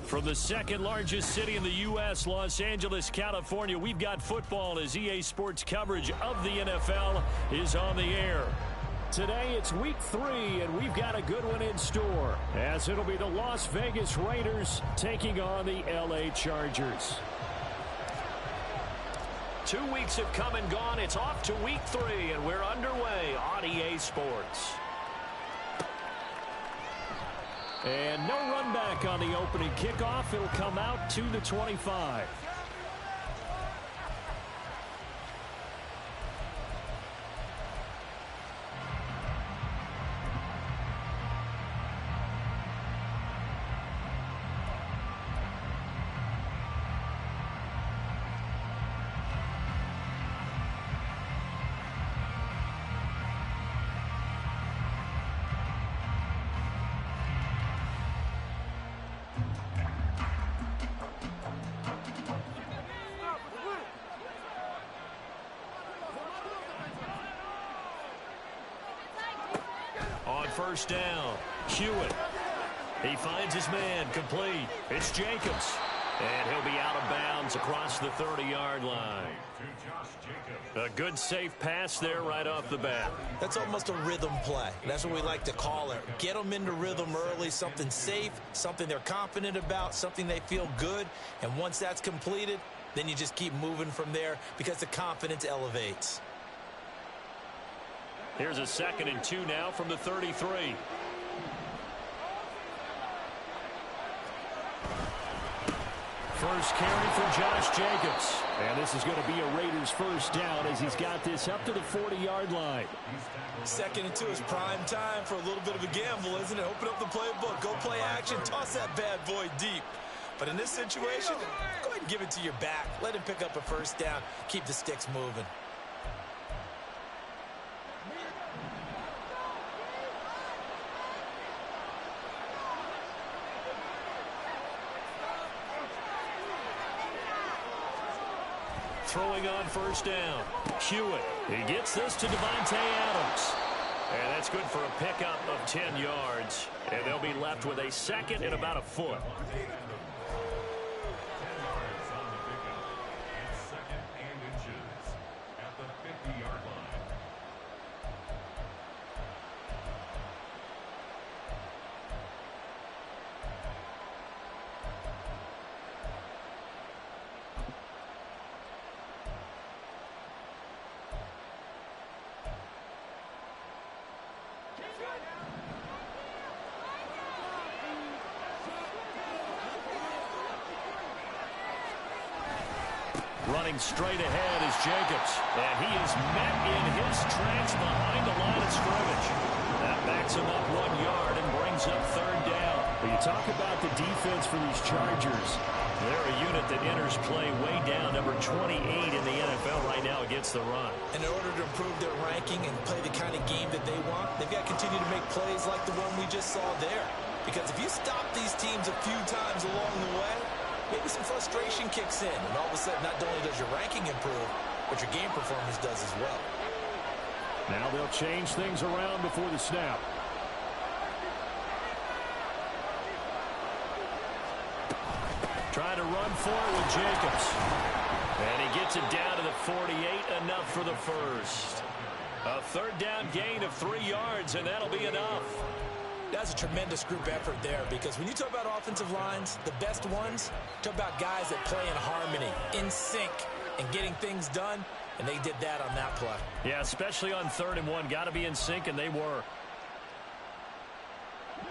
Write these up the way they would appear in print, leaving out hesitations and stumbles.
From the second largest city in the U.S., Los Angeles, California, we've got football as EA Sports coverage of the NFL is on the air. Today it's week 3, and we've got a good one in store, as it'll be the Las Vegas Raiders taking on the L.A. Chargers. 2 weeks have come and gone. It's off to week 3, and we're underway on EA Sports. And no run back on the opening kickoff. It'll come out to the 25. First down, Hewitt. He finds his man, complete. It's Jacobs. And he'll be out of bounds across the 30-yard line. A good, safe pass there right off the bat. That's almost a rhythm play. That's what we like to call it. Get them into rhythm early, something safe, something they're confident about, something they feel good. And once that's completed, then you just keep moving from there because the confidence elevates. Here's a 2nd and 2 now from the 33. First carry for Josh Jacobs. And this is going to be a Raiders first down as he's got this up to the 40-yard line. 2nd and 2 is prime time for a little bit of a gamble, isn't it? Open up the playbook, go play action, toss that bad boy deep. But in this situation, go ahead and give it to your back. Let him pick up a first down. Keep the sticks moving. Throwing on first down. Hewitt. He gets this to Devontae Adams. And that's good for a pickup of 10 yards. And they'll be left with a 2nd and about a foot. Running straight ahead is Jacobs. And he is met in his tracks behind the line of scrimmage. That backs him up 1 yard and brings up 3rd down. When you talk about the defense for these Chargers, they're a unit that enters play way down, number 28 in the NFL right now against the run. And in order to improve their ranking and play the kind of game that they want, they've got to continue to make plays like the one we just saw there. Because if you stop these teams a few times along the way, maybe some frustration kicks in, and all of a sudden not only does your ranking improve, but your game performance does as well. Now they'll change things around before the snap. Trying to run forward with Jacobs. And he gets it down to the 48, enough for the first. A 3rd down gain of 3 yards, and that'll be enough. That's a tremendous group effort there, because when you talk about offensive lines, the best ones, talk about guys that play in harmony, in sync, and getting things done, and they did that on that play. Yeah, especially on 3rd and 1. Got to be in sync, and they were.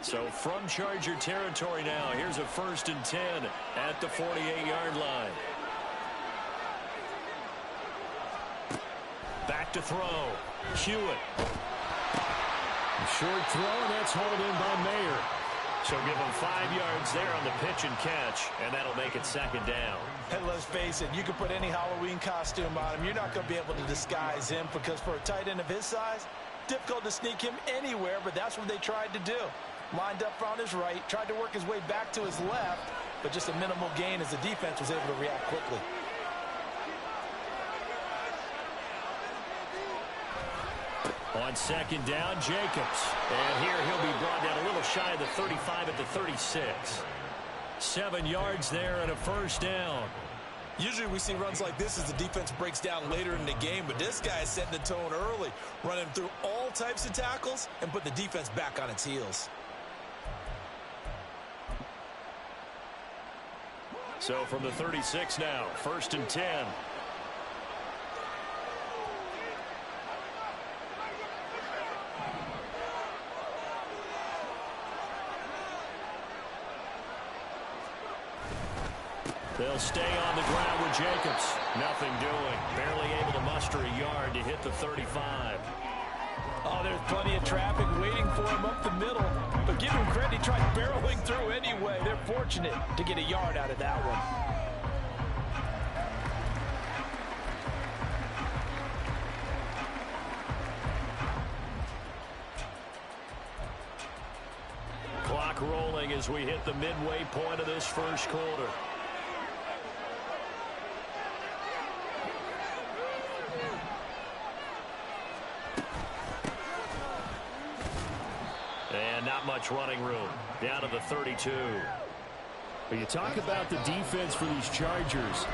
So from Charger territory now, here's a 1st and 10 at the 48-yard line. Back to throw. Hewitt. Short throw, and that's hauled in by Mayer. So give him 5 yards there on the pitch and catch, and that'll make it 2nd down. And let's face it, you can put any Halloween costume on him. You're not going to be able to disguise him because for a tight end of his size, difficult to sneak him anywhere, but that's what they tried to do. Lined up on his right, tried to work his way back to his left, but just a minimal gain as the defense was able to react quickly. On 2nd down, Jacobs. And here he'll be brought down a little shy of the 35 at the 36. 7 yards there and a 1st down. Usually we see runs like this as the defense breaks down later in the game, but this guy is setting the tone early, running through all types of tackles and put the defense back on its heels. So from the 36 now, 1st and 10. They'll stay on the ground with Jacobs. Nothing doing. Barely able to muster a yard to hit the 35. Oh, there's plenty of traffic waiting for him up the middle. But give him credit, he tried barreling through anyway. They're fortunate to get a yard out of that one. Clock rolling as we hit the midway point of this 1st quarter. And not much running room. Down to the 32. But you talk about the defense for these Chargers.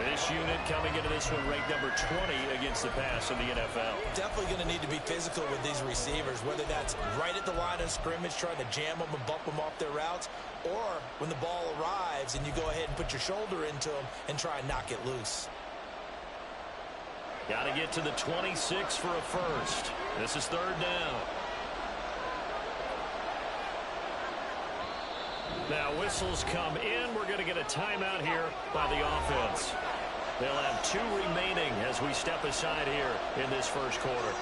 This unit coming into this one ranked number 20 against the pass in the NFL. Definitely going to need to be physical with these receivers, whether that's right at the line of scrimmage, trying to jam them and bump them off their routes, or when the ball arrives and you go ahead and put your shoulder into them and try and knock it loose. Got to get to the 26 for a 1st. This is 3rd down. Now whistles come in. We're going to get a timeout here by the offense. They'll have 2 remaining as we step aside here in this 1st quarter.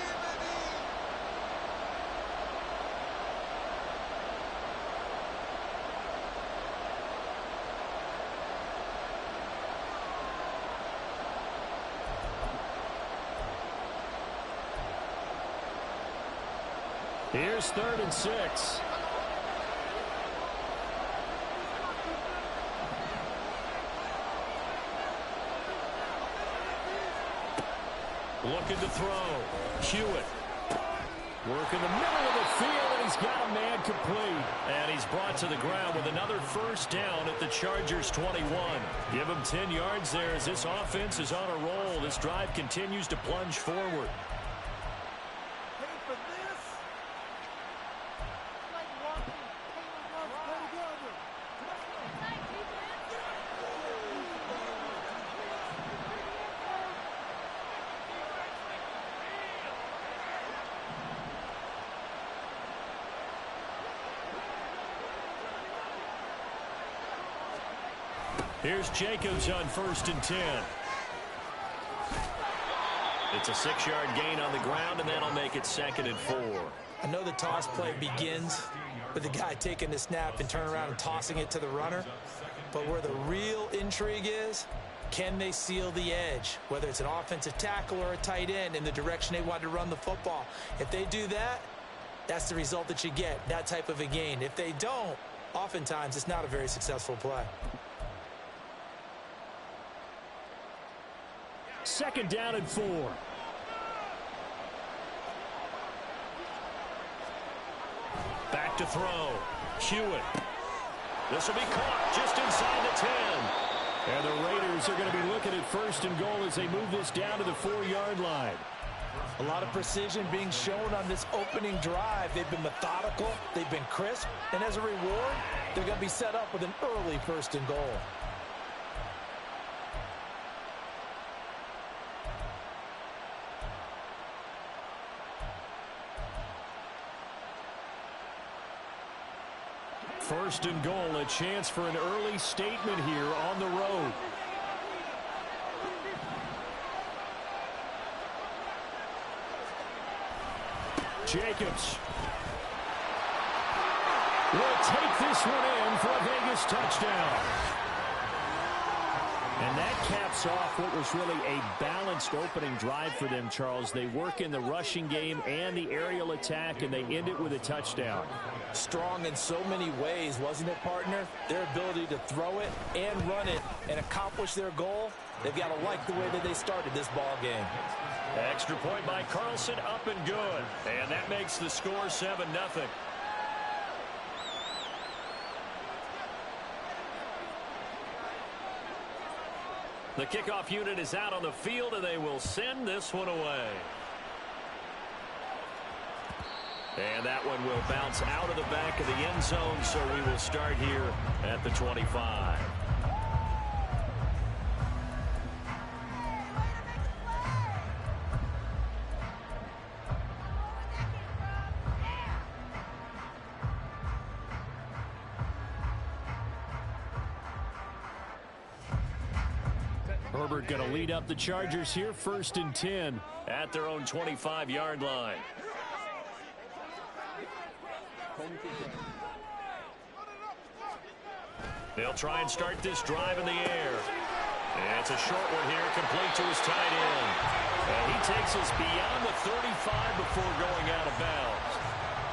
Here's 3rd and 6. Looking to throw. Hewitt. Work in the middle of the field, and he's got a man complete. And he's brought to the ground with another 1st down at the Chargers' 21. Give him 10 yards there as this offense is on a roll. This drive continues to plunge forward. Here's Jacobs on 1st and 10. It's a 6-yard gain on the ground, and that'll make it 2nd and 4. I know the toss play begins with the guy taking the snap and turning around and tossing it to the runner. But where the real intrigue is, can they seal the edge, whether it's an offensive tackle or a tight end, in the direction they want to run the football? If they do that, that's the result that you get, that type of a gain. If they don't, oftentimes it's not a very successful play. 2nd down and 4. Back to throw. Hewitt. This will be caught just inside the 10. And the Raiders are going to be looking at 1st and goal as they move this down to the 4-yard line. A lot of precision being shown on this opening drive. They've been methodical. They've been crisp. And as a reward, they're going to be set up with an early 1st and goal. First and goal, a chance for an early statement here on the road. Jacobs will take this one in for a Vegas touchdown. And that caps off what was really a balanced opening drive for them, Charles. They work in the rushing game and the aerial attack, and they end it with a touchdown. Strong in so many ways, wasn't it, partner? Their ability to throw it and run it and accomplish their goal, they've got to like the way that they started this ball game. Extra point by Carlson, up and good. And that makes the score 7-0. The kickoff unit is out on the field, and they will send this one away. And that one will bounce out of the back of the end zone, so we will start here at the 25. Herbert going to lead up the Chargers here, 1st and 10 at their own 25-yard line. They'll try and start this drive in the air. And it's a short one here, complete to his tight end. And he takes us beyond the 35 before going out of bounds.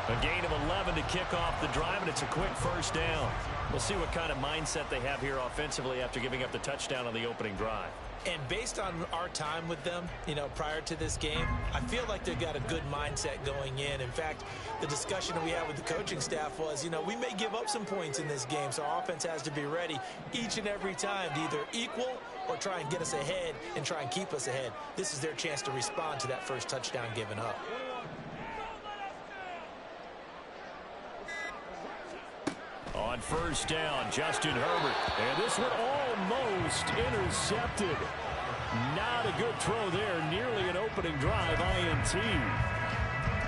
A gain of 11 to kick off the drive, and it's a quick first down. We'll see what kind of mindset they have here offensively after giving up the touchdown on the opening drive. And based on our time with them, prior to this game, I feel like they've got a good mindset going in. In fact, the discussion that we had with the coaching staff was, we may give up some points in this game, so our offense has to be ready each and every time to either equal or try and get us ahead and try and keep us ahead. This is their chance to respond to that first touchdown given up. On first down, Justin Herbert. And this one almost intercepted. Not a good throw there. Nearly an opening drive, INT.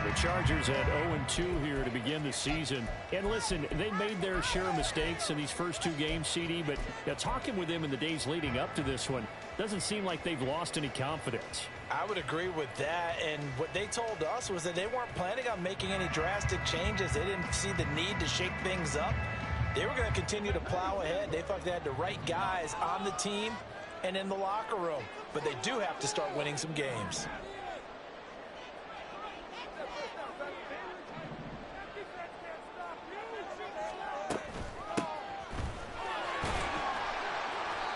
The Chargers at 0-2 here to begin the season. And listen, they made their share of mistakes in these first two games, CD, but talking with them in the days leading up to this one, doesn't seem like they've lost any confidence. I would agree with that, and what they told us was that they weren't planning on making any drastic changes. They didn't see the need to shake things up. They were going to continue to plow ahead. They felt they had the right guys on the team and in the locker room, but they do have to start winning some games.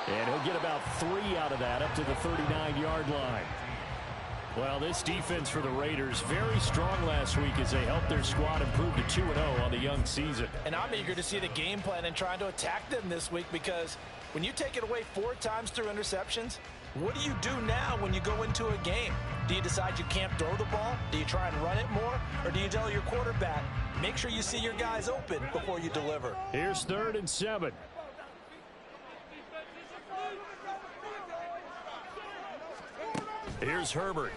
And he'll get about 3 out of that up to the 39-yard line. Well, this defense for the Raiders, very strong last week as they helped their squad improve to 2-0 on the young season. And I'm eager to see the game plan and trying to attack them this week, because when you take it away 4 times through interceptions, what do you do now when you go into a game? Do you decide you can't throw the ball? Do you try and run it more? Or do you tell your quarterback, make sure you see your guys open before you deliver? Here's 3rd and 7. Here's Herbert.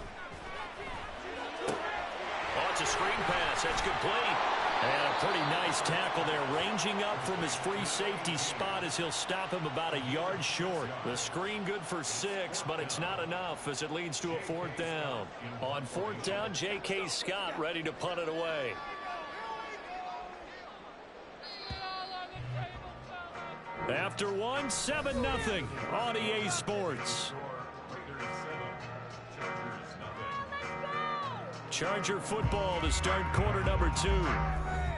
Oh, it's a screen pass. That's complete. And a pretty nice tackle there, ranging up from his free safety spot as he'll stop him about a yard short. The screen good for 6, but it's not enough as it leads to a 4th down. On 4th down, J.K. Scott ready to punt it away. After one, 7-0 on EA Sports. Charger football to start quarter number 2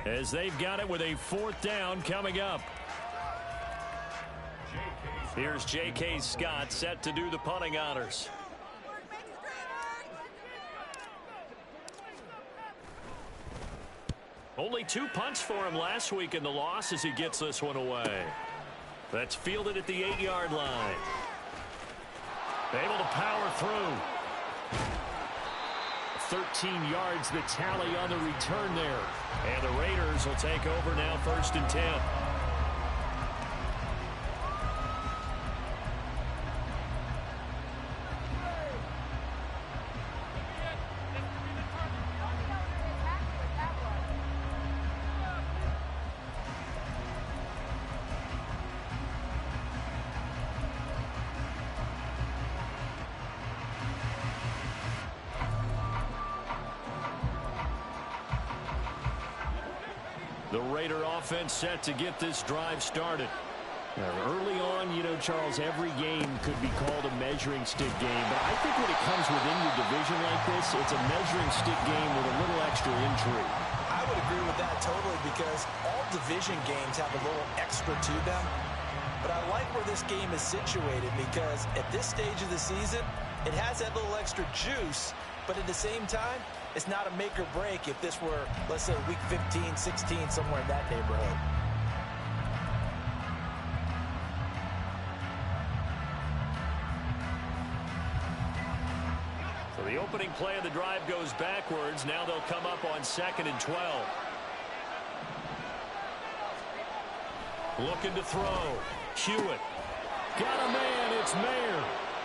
as they've got it with a 4th down coming up. Here's J.K. Scott set to do the punting honors. Only 2 punts for him last week in the loss as he gets this one away. That's fielded at the 8-yard line. Able to power through. 13 yards the tally on the return there. And the Raiders will take over now, 1st and 10. The Raider offense set to get this drive started. Early on, you know, Charles, every game could be called a measuring stick game. But I think when it comes within your division like this, it's a measuring stick game with a little extra intrigue. I would agree with that totally because all division games have a little extra to them. But I like where this game is situated because at this stage of the season, it has that little extra juice. But at the same time, it's not a make or break if this were, let's say, week 15, 16, somewhere in that neighborhood. So the opening play of the drive goes backwards. Now they'll come up on 2nd and 12. Looking to throw. Hewitt. Got a man. It's Mayer.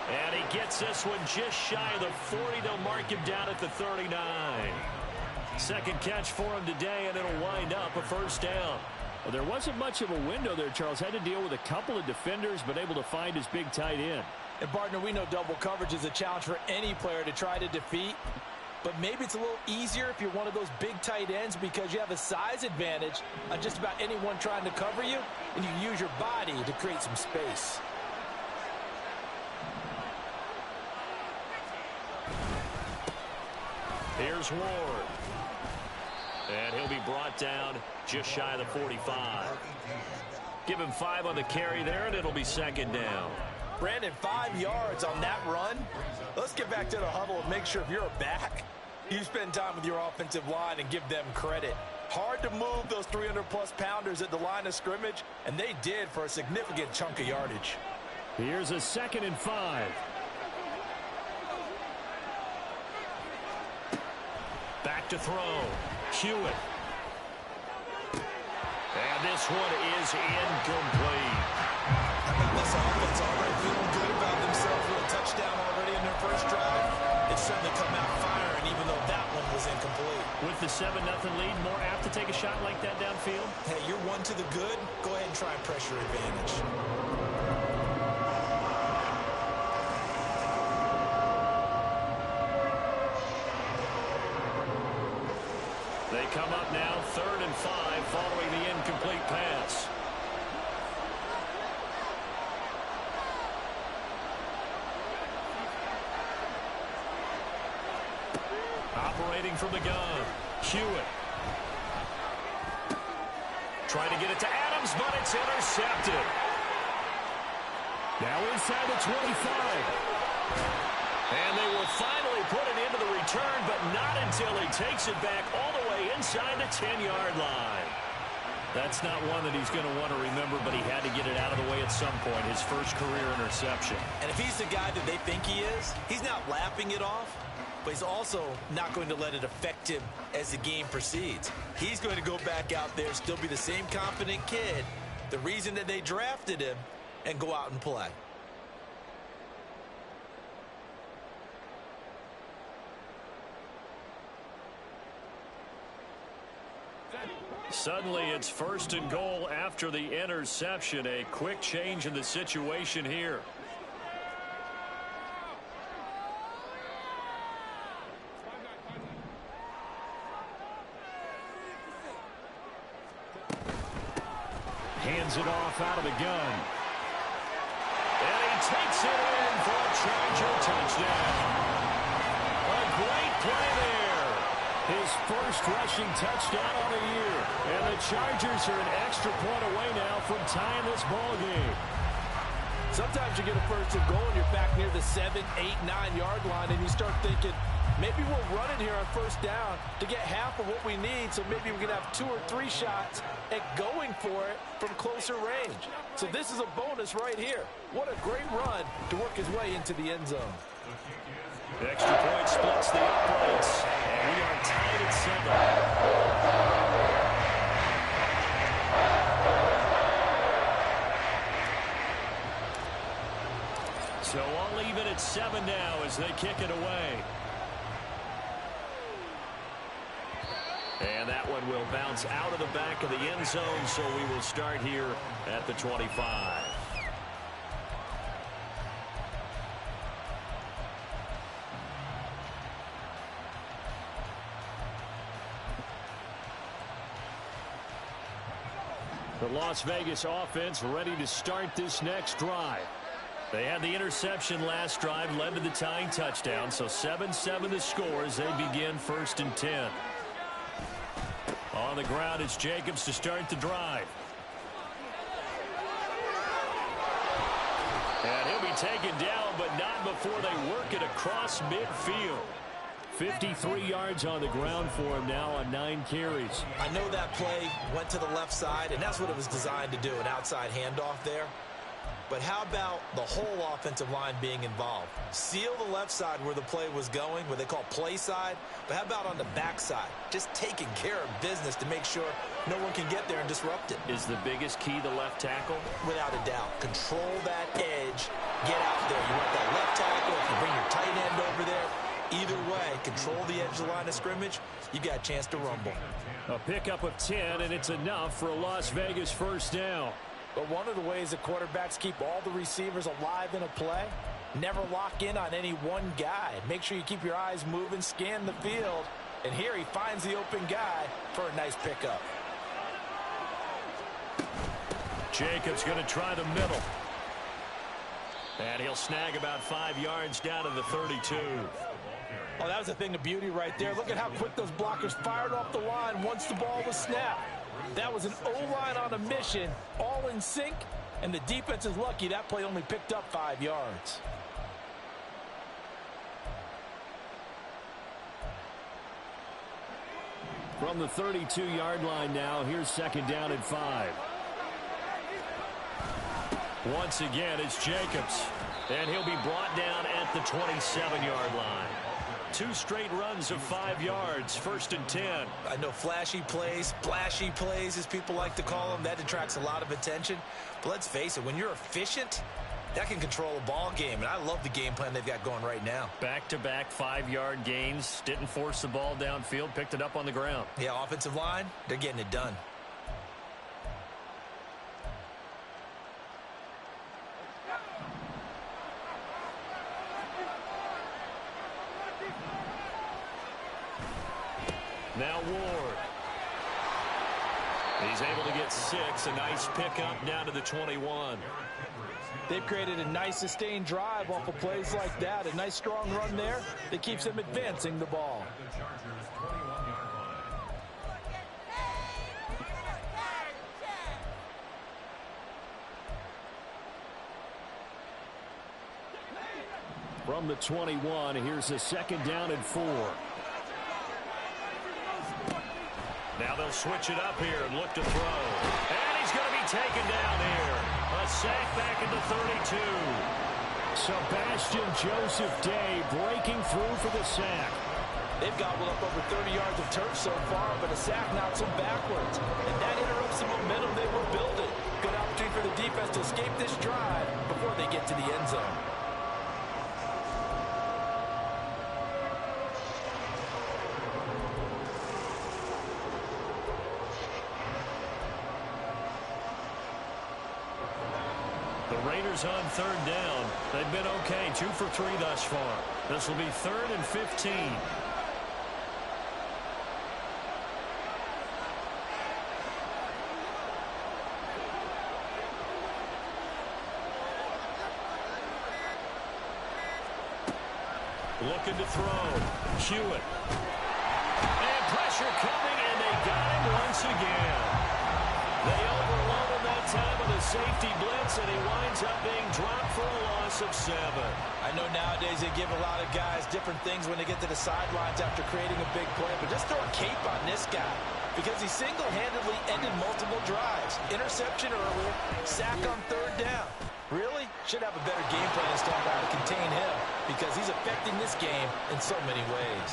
And he gets this one just shy of the 40. They'll mark him down at the 39. Second catch for him today, and it'll wind up a first down. Well, there wasn't much of a window there, Charles. Had to deal with a couple of defenders, but able to find his big tight end. And, partner, we know double coverage is a challenge for any player to try to defeat. But maybe it's a little easier if you're one of those big tight ends because you have a size advantage on just about anyone trying to cover you, and you can use your body to create some space. Here's Ward. And he'll be brought down just shy of the 45. Give him 5 on the carry there, and it'll be second down. Brandon, 5 yards on that run. Let's get back to the huddle and make sure if you're a back, you spend time with your offensive line and give them credit. Hard to move those 300-plus pounders at the line of scrimmage, and they did for a significant chunk of yardage. Here's a 2nd and 5. Back to throw. Hewitt. And this one is incomplete. How about this offense already feeling good about themselves with a touchdown already in their first drive? It's certainly come out firing, even though that one was incomplete. With the 7-0 lead, more apt to take a shot like that downfield? Hey, you're one to the good. Go ahead and try and pressure advantage. They come up now 3rd and 5 following the incomplete pass. Operating from the gun, Hewitt. Trying to get it to Adams, but it's intercepted. Now inside the 25. And they will finally put it into the return, but not until he takes it back all the way inside the 10-yard line. That's not one that he's going to want to remember, but he had to get it out of the way at some point, his first career interception. And if he's the guy that they think he is, he's not laughing it off, but he's also not going to let it affect him as the game proceeds. He's going to go back out there, still be the same confident kid, the reason that they drafted him, and go out and play. Suddenly, it's 1st and goal after the interception. A quick change in the situation here. Hands it off out of the gun. And he takes it in for a Charger touchdown. A great play there. His first rushing touchdown on the year. And the Chargers are an extra point away now from tying this ball game. Sometimes you get a 1st and goal and you're back near the 7, 8, 9-yard line and you start thinking, maybe we'll run it here on 1st down to get half of what we need, so maybe we can have 2 or 3 shots at going for it from closer range. So this is a bonus right here. What a great run to work his way into the end zone. The extra point splits the uprights, and we are tied at 7. So I'll leave it at 7 now as they kick it away. And that one will bounce out of the back of the end zone, so we will start here at the 25. The Las Vegas offense ready to start this next drive. They had the interception last drive, led to the tying touchdown, so 7-7 the score as they begin 1st and 10. On the ground, it's Jacobs to start the drive. And he'll be taken down, but not before they work it across midfield. 53 yards on the ground for him now on 9 carries. I know that play went to the left side, and that's what it was designed to do, an outside handoff there. But how about the whole offensive line being involved? Seal the left side where the play was going, what they call play side. But how about on the back side? Just taking care of business to make sure no one can get there and disrupt it. Is the biggest key the left tackle? Without a doubt. Control that edge. Get out there. You want that left tackle. If you bring your tight end over there, either way, control the edge of the line of scrimmage, you got a chance to rumble. A pickup of 10, and it's enough for a Las Vegas first down. But one of the ways that quarterbacks keep all the receivers alive in a play, never lock in on any one guy. Make sure you keep your eyes moving, scan the field. And here he finds the open guy for a nice pickup. Jacobs going to try the middle. And he'll snag about 5 yards down to the 32. Oh, that was a thing of beauty right there. Look at how quick those blockers fired off the line once the ball was snapped. That was an O-line on a mission, all in sync, and the defense is lucky that play only picked up 5 yards. From the 32-yard line now, here's 2nd down and 5. Once again, it's Jacobs, and he'll be brought down at the 27-yard line. 2 straight runs of 5 yards, 1st and 10. I know flashy plays, splashy plays, as people like to call them, that attracts a lot of attention. But let's face it, when you're efficient, that can control a ball game. And I love the game plan they've got going right now. Back-to-back 5-yard gains, didn't force the ball downfield, picked it up on the ground. Yeah, offensive line, they're getting it done. Now Ward. He's able to get 6. A nice pickup down to the 21. They've created a nice sustained drive off of plays like that. A nice strong run there that keeps them advancing the ball. From the 21, here's a 2nd down and 4. Now they'll switch it up here and look to throw. And he's going to be taken down here. A sack back at the 32. Sebastian Joseph Day breaking through for the sack. They've gobbled up over 30 yards of turf so far, but a sack knocks them backwards. And that interrupts the momentum they were building. Good opportunity for the defense to escape this drive before they get to the end zone. The Raiders on 3rd down. They've been okay, 2 for 3 thus far. This will be 3rd and 15. Looking to throw. Hewitt. And pressure coming, and they got him once again. They overload him that time with a safety blitz, and he winds up being dropped for a loss of 7. I know nowadays they give a lot of guys different things when they get to the sidelines after creating a big play, but just throw a cape on this guy because he single-handedly ended multiple drives. Interception earlier, sack on 3rd down. Really? Should have a better game plan as to how to contain him because he's affecting this game in so many ways.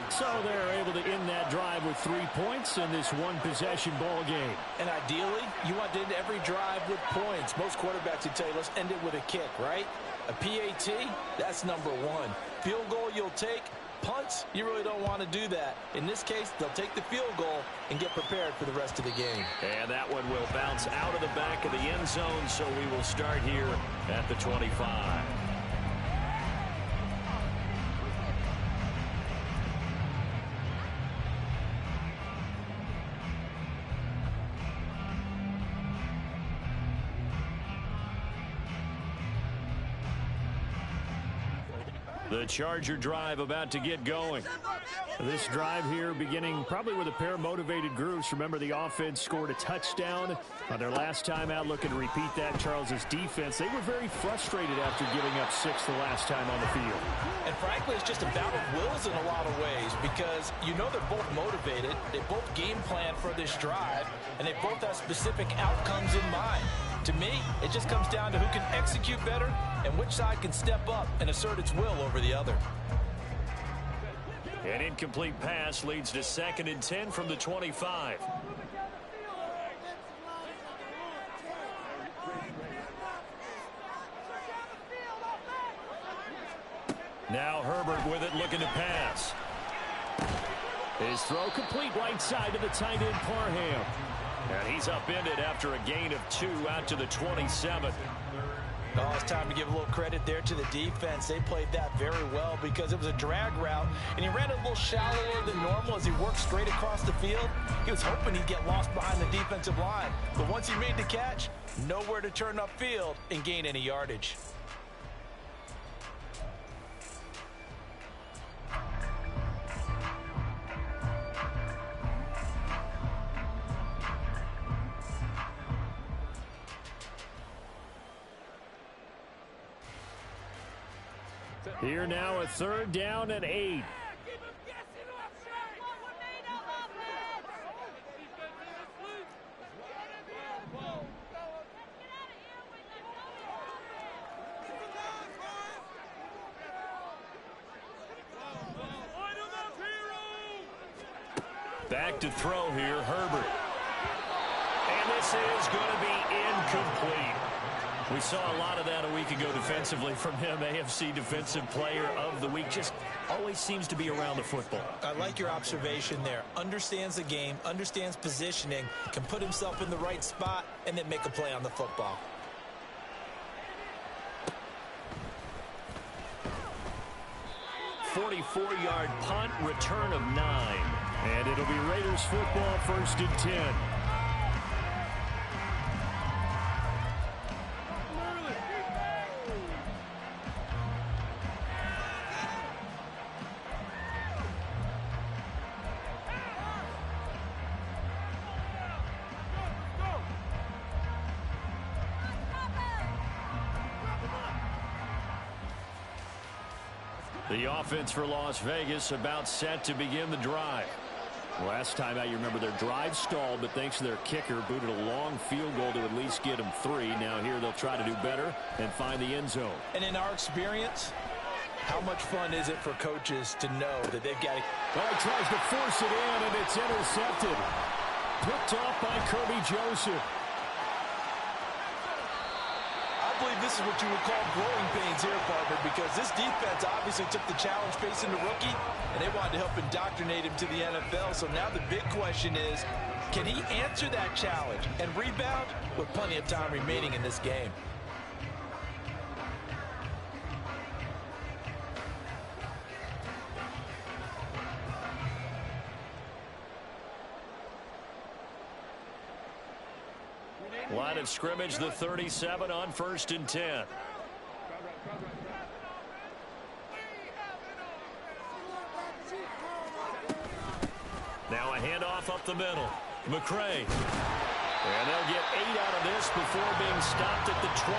So they're able to end that drive with 3 points in this one-possession ball game. And ideally, you want to end every drive with points. Most quarterbacks would tell you, let's end it with a kick, right? A PAT, that's number 1. Field goal you'll take. Punts, you really don't want to do that. In this case, they'll take the field goal and get prepared for the rest of the game. And that one will bounce out of the back of the end zone, so we will start here at the 25. The Charger drive about to get going. This drive here beginning probably with a pair of motivated groups. Remember, the offense scored a touchdown on their last time out. Looking to repeat that. Charles's defense, they were very frustrated after giving up 6 the last time on the field. And frankly, it's just a battle of wills in a lot of ways because you know they're both motivated. They both game plan for this drive, and they both have specific outcomes in mind. To me, it just comes down to who can execute better and which side can step up and assert its will over the other. An incomplete pass leads to 2nd and 10 from the 25. Now Herbert with it, looking to pass. His throw complete, right side to the tight end Parham. And he's upended after a gain of 2 out to the 27. Oh, it's time to give a little credit there to the defense. They played that very well because it was a drag route, and he ran a little shallower than normal as he worked straight across the field. He was hoping he'd get lost behind the defensive line, but once he made the catch, nowhere to turn upfield and gain any yardage. Here now, a 3rd down and 8. Back to throw here, Herbert. And this is going to be incomplete. We saw a lot of that a week ago defensively from him. AFC Defensive Player of the Week. Just always seems to be around the football. I like your observation there. Understands the game, understands positioning, can put himself in the right spot, and then make a play on the football. .44-yard punt, return of 9. And it'll be Raiders football, 1st and 10. The offense for Las Vegas about set to begin the drive. Last time out, you remember their drive stalled, but thanks to their kicker, booted a long field goal to at least get them 3. Now here they'll try to do better and find the end zone. And in our experience, how much fun is it for coaches to know that they've got to... Well, he tries to force it in, and it's intercepted. Picked off by Kirby Joseph. I believe this is what you would call growing pains here, partner, because this defense obviously took the challenge facing the rookie, and they wanted to help indoctrinate him to the NFL. So now the big question is, can he answer that challenge and rebound with plenty of time remaining in this game? Line of scrimmage, the 37 on 1st and 10. Now a handoff up the middle. McCray. And they'll get 8 out of this before being stopped at the 28.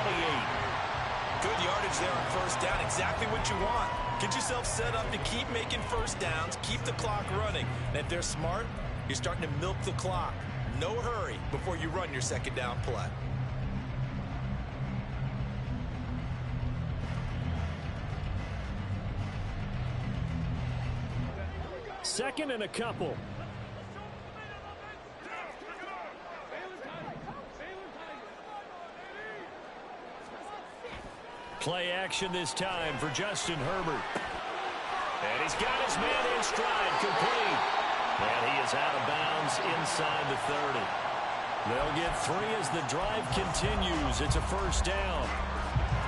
Good yardage there on 1st down. Exactly what you want. Get yourself set up to keep making 1st downs, keep the clock running. And if they're smart, you're starting to milk the clock. No hurry before you run your 2nd down play. Second and a couple. Play action this time for Justin Herbert. And he's got his man in stride, complete. And he is out of bounds inside the 30. They'll get 3 as the drive continues. It's a 1st down.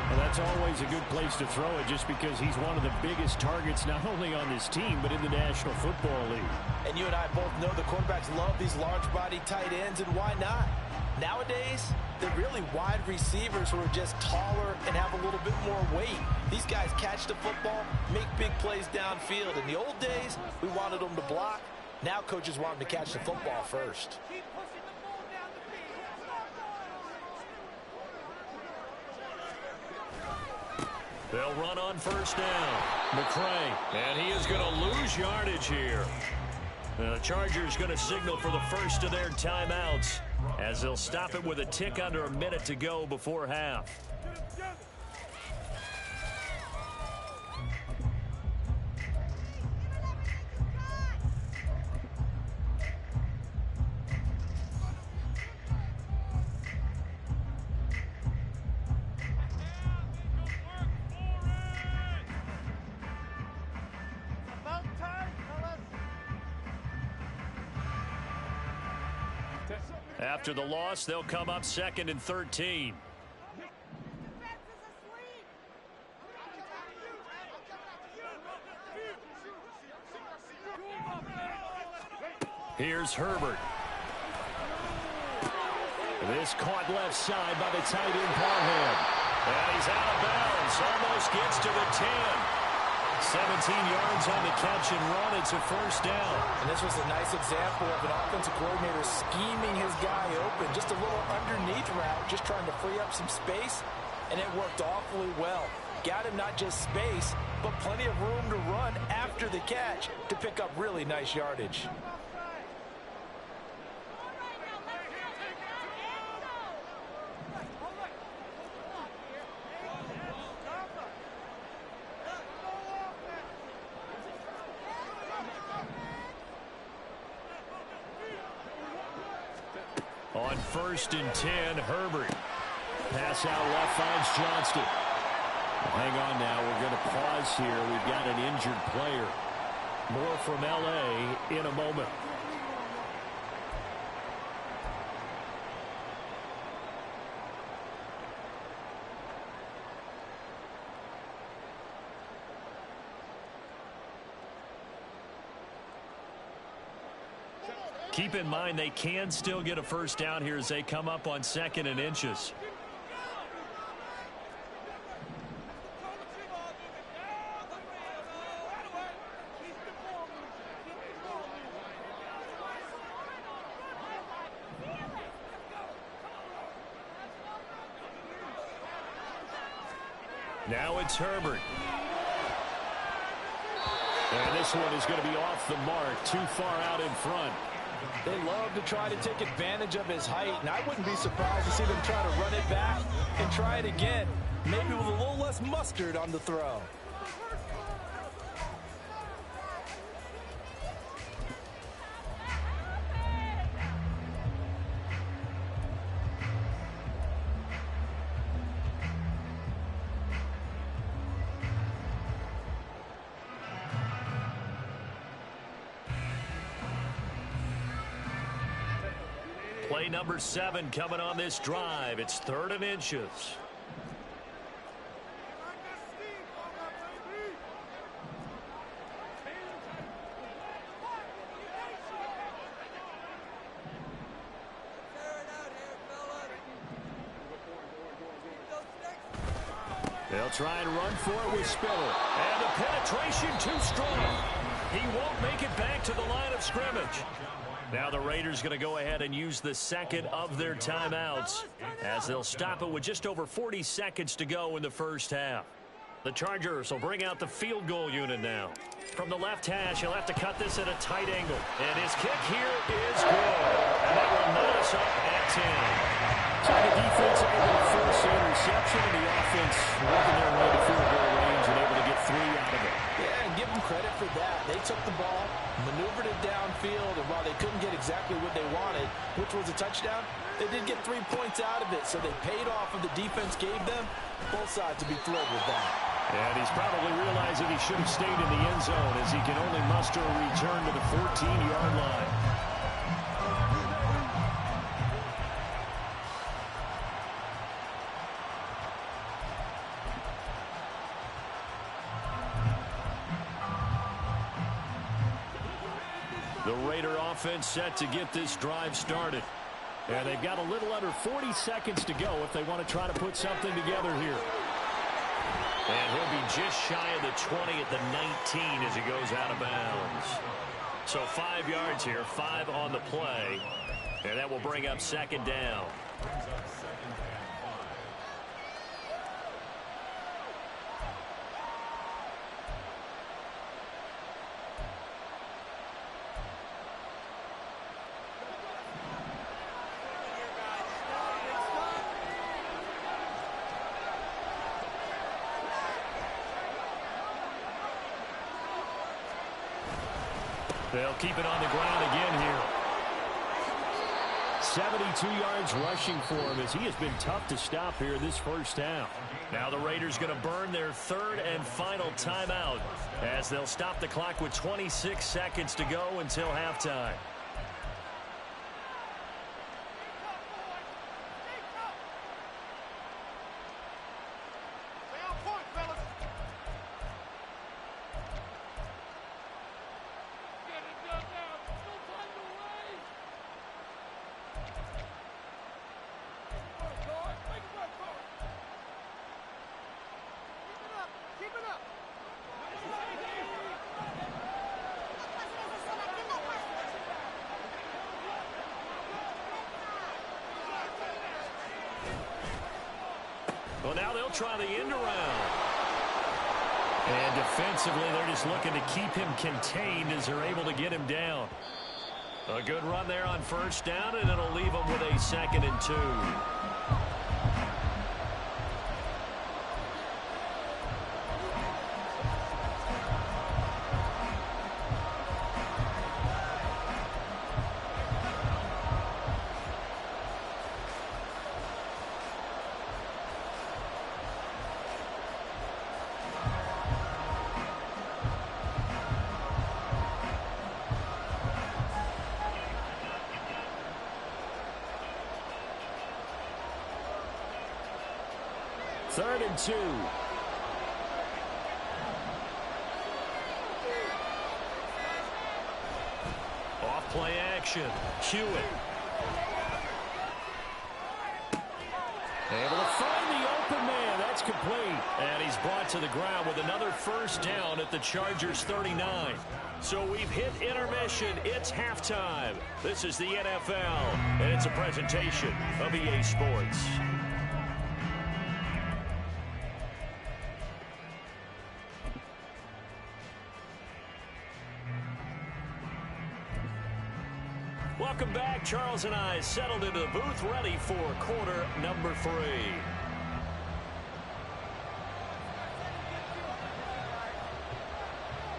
Well, that's always a good place to throw it just because he's one of the biggest targets not only on this team but in the National Football League. And you and I both know the quarterbacks love these large-body tight ends, and why not? Nowadays, they're really wide receivers who are just taller and have a little bit more weight. These guys catch the football, make big plays downfield. In the old days, we wanted them to block. Now coaches want them to catch the football first. They'll run on first down. McCray, and he is going to lose yardage here. The Chargers going to signal for the first of their timeouts as they'll stop it with a tick under a minute to go before half. After the loss, they'll come up 2nd and 13. Here's Herbert. This caught left side by the tight end Parham. And he's out of bounds. Almost gets to the 10. 17 yards on the catch and run. It's a first down. And this was a nice example of an offensive coordinator scheming his guy open. Just a little underneath route, just trying to free up some space, and it worked awfully well. Got him not just space, but plenty of room to run after the catch to pick up really nice yardage. On 1st and 10, Herbert. Pass out left finds Johnston. Hang on now. We're going to pause here. We've got an injured player. More from L.A. in a moment. Keep in mind they can still get a first down here as they come up on 2nd and inches. Now it's Herbert. And this one is going to be off the mark, too far out in front. They love to try to take advantage of his height, and I wouldn't be surprised to see them try to run it back and try it again, maybe with a little less mustard on the throw. Play number 7 coming on this drive. It's 3rd and inches. They'll try and run for it with Spiller. And the penetration too strong. He won't make it back to the line of scrimmage. Now the Raiders going to go ahead and use the 2nd of their timeouts as they'll stop it with just over 40 seconds to go in the first half. The Chargers will bring out the field goal unit now. From the left hash, he'll have to cut this at a tight angle. And his kick here is good. And that will knot us up at 10. So the defense able to force the interception, and the offense working their way to field goal range and able to get 3 out of it. Yeah, and give them credit for that. They took the ball, maneuvered it downfield, and while they couldn't get exactly what they wanted, which was a touchdown, they did get 3 points out of it, so they paid off what the defense gave them. Both sides to be thrilled with that. And he's probably realizing he should have stayed in the end zone as he can only muster a return to the 14-yard line. The Raider offense set to get this drive started. And they've got a little under 40 seconds to go if they want to try to put something together here. And he'll be just shy of the 20 at the 19 as he goes out of bounds. So 5 yards here, 5 on the play. And that will bring up second down. They'll keep it on the ground again here. 72 yards rushing for him as he has been tough to stop here this first half. Now the Raiders going to burn their third and final timeout as they'll stop the clock with 26 seconds to go until halftime. Well, now they'll try the end around. And defensively, they're just looking to keep him contained as they're able to get him down. A good run there on first down, and it'll leave them with a 2nd and 2. Third and 2. Off play action. Hewitt. Able to find the open man. That's complete. And he's brought to the ground with another first down at the Chargers 39. So we've hit intermission. It's halftime. This is the NFL, and it's a presentation of EA Sports. Welcome back. Charles and I settled into the booth, ready for quarter number 3.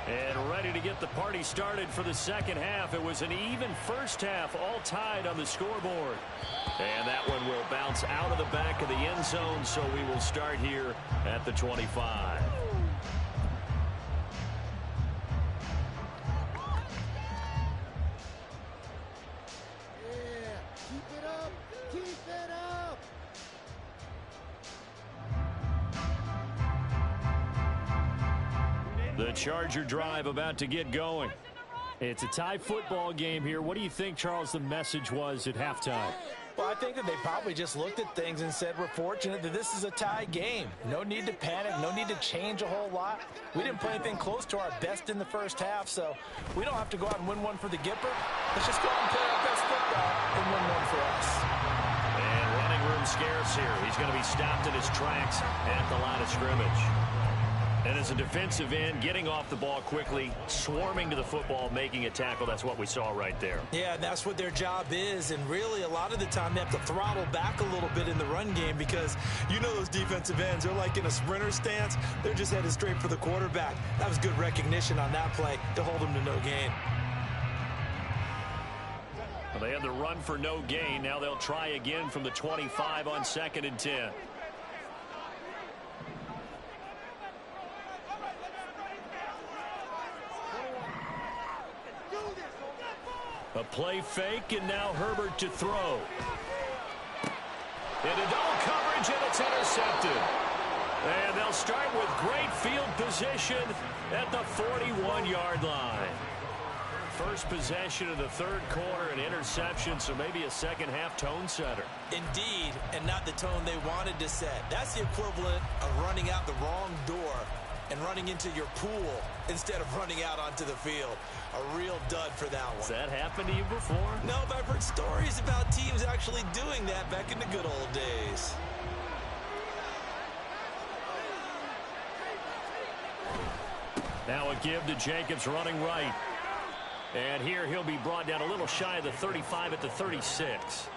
And ready to get the party started for the second half. It was an even first half, all tied on the scoreboard. And that one will bounce out of the back of the end zone, so we will start here at the 25. The Charger drive about to get going. It's a tie football game here. What do you think, Charles, the message was at halftime? Well, I think that they probably just looked at things and said, we're fortunate that this is a tie game. No need to panic. No need to change a whole lot. We didn't play anything close to our best in the first half, so we don't have to go out and win one for the Gipper. Let's just go out and play our best football and win one for us. And running room scarce here. He's going to be stopped in his tracks at the line of scrimmage. And as a defensive end, getting off the ball quickly, swarming to the football, making a tackle, that's what we saw right there. Yeah, and that's what their job is. And really, a lot of the time, they have to throttle back a little bit in the run game because you know those defensive ends, they're like in a sprinter stance. They're just headed straight for the quarterback. That was good recognition on that play to hold them to no gain. Well, they had the run for no gain. Now they'll try again from the 25 on 2nd and 10. A play fake, and now Herbert to throw. Into double coverage, and it's intercepted. And they'll start with great field position at the 41-yard line. first possession of the third quarter, an interception, so maybe a second-half tone setter. Indeed, and not the tone they wanted to set. That's the equivalent of running out the wrong door and running into your pool instead of running out onto the field. A real dud for that one. Has that happened to you before? No, but I've heard stories about teams actually doing that back in the good old days. Now a give to Jacobs running right. And here he'll be brought down a little shy of the 35 at the 36.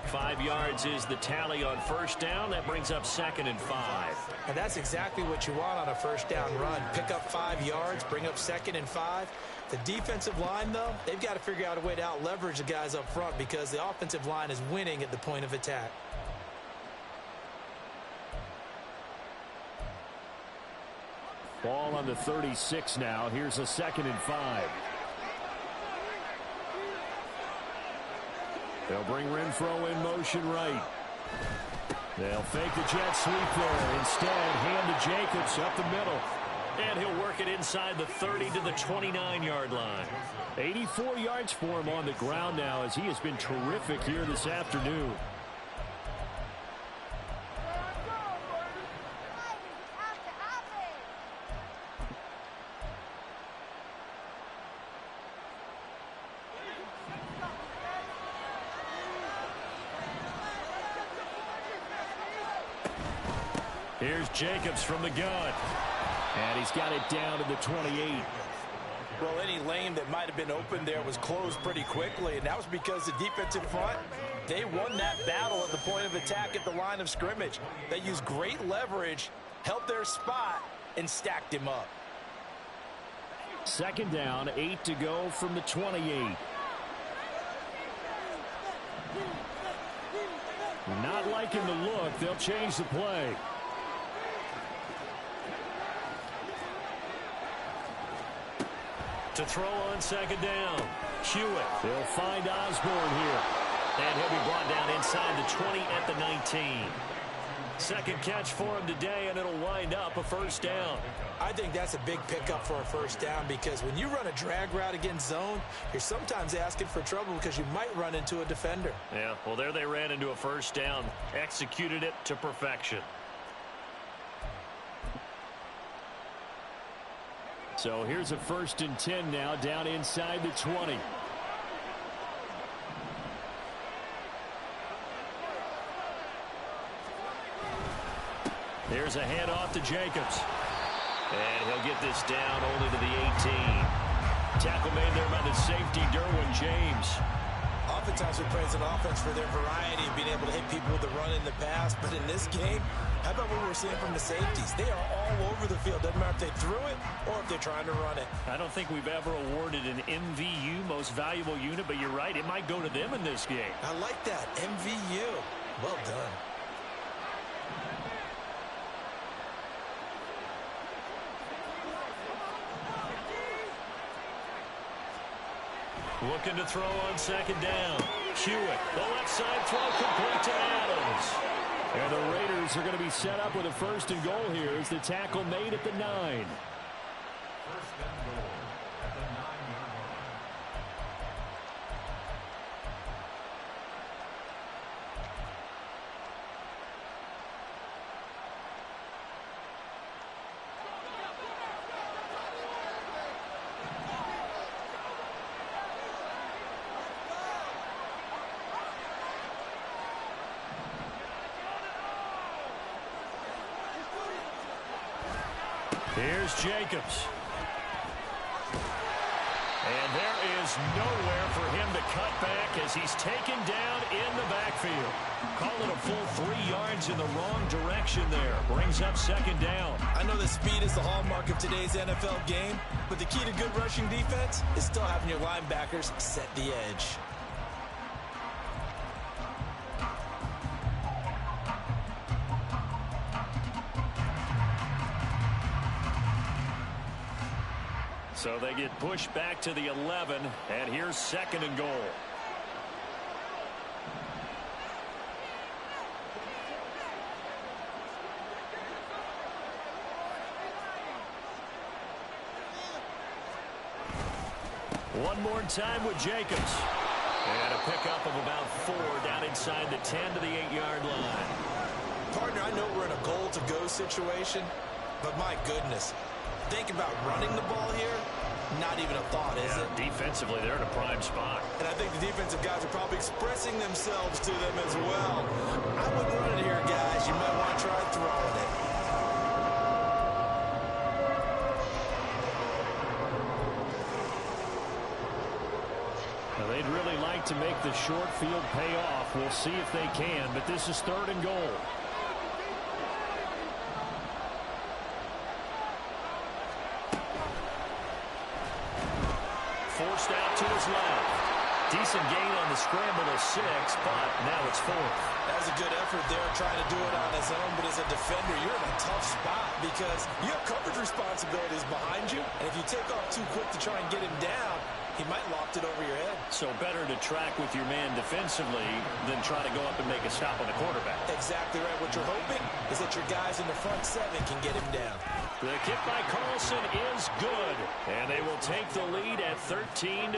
5 yards is the tally on first down. That brings up 2nd and 5. And that's exactly what you want on a first down run. Pick up 5 yards, bring up 2nd and 5. The defensive line, though, they've got to figure out a way to out-leverage the guys up front because the offensive line is winning at the point of attack. Ball on the 36 now. Here's a 2nd and 5. They'll bring Renfro in motion right. They'll fake the jet sweep there. Instead, hand to Jacobs up the middle. And he'll work it inside the 30 to the 29-yard line. 84 yards for him on the ground now as he has been terrific here this afternoon. Here's Jacobs from the gun. And he's got it down to the 28. Well, any lane that might have been open there was closed pretty quickly, and that was because the defensive front, they won that battle at the point of attack at the line of scrimmage. They used great leverage, held their spot, and stacked him up. 2nd down, 8 to go from the 28. Not liking the look. They'll change the play. To throw on 2nd down. Hewitt. They'll find Osborne here. And he'll be brought down inside the 20 at the 19. Second catch for him today, and it'll wind up a first down. I think that's a big pickup for a first down because when you run a drag route against zone, you're sometimes asking for trouble because you might run into a defender. Yeah, well, there they ran into a first down. Executed it to perfection. So here's a 1st and 10 now down inside the 20. Here's a handoff to Jacobs. And he'll get this down only to the 18. Tackle made there by the safety, Derwin James. Oftentimes we praise an offense for their variety of being able to hit people with the run in the past. But in this game, how about what we're seeing from the safeties? They are all over the field. Doesn't matter if they threw it or if they're trying to run it. I don't think we've ever awarded an MVU, most valuable unit, but you're right. It might go to them in this game. I like that. MVU. Well done. Looking to throw on 2nd down. Hewitt, the left side throw complete to Adams. And the Raiders are going to be set up with a 1st and goal here as the tackle made at the 9. Here's Jacobs. And there is nowhere for him to cut back as he's taken down in the backfield. Call it a full 3 yards in the wrong direction there. Brings up 2nd down. I know that speed is the hallmark of today's NFL game, but the key to good rushing defense is still having your linebackers set the edge. So they get pushed back to the 11, and here's 2nd and goal. One more time with Jacobs. And a pickup of about 4 down inside the 10 to the 8-yard line. Partner, I know we're in a goal-to-go situation, but my goodness, think about running the ball here. Not even a thought, is it? Defensively, they're in a prime spot. And I think the defensive guys are probably expressing themselves to them as well. I wouldn't run it here, guys. You might want to try throwing it. Well, they'd really like to make the short field pay off. We'll see if they can, but this is 3rd and goal. Forced out to his left. Decent gain on the scramble of 6, but now it's 4th. That was a good effort there trying to do it on his own, but as a defender, you're in a tough spot because you have coverage responsibilities behind you, and if you take off too quick to try and get him down, he might loft it over your head. So better to track with your man defensively than try to go up and make a stop on the quarterback. Exactly right. What you're hoping is that your guys in the front 7 can get him down. The kick by Carlson is good, and they will take the lead at 13-10.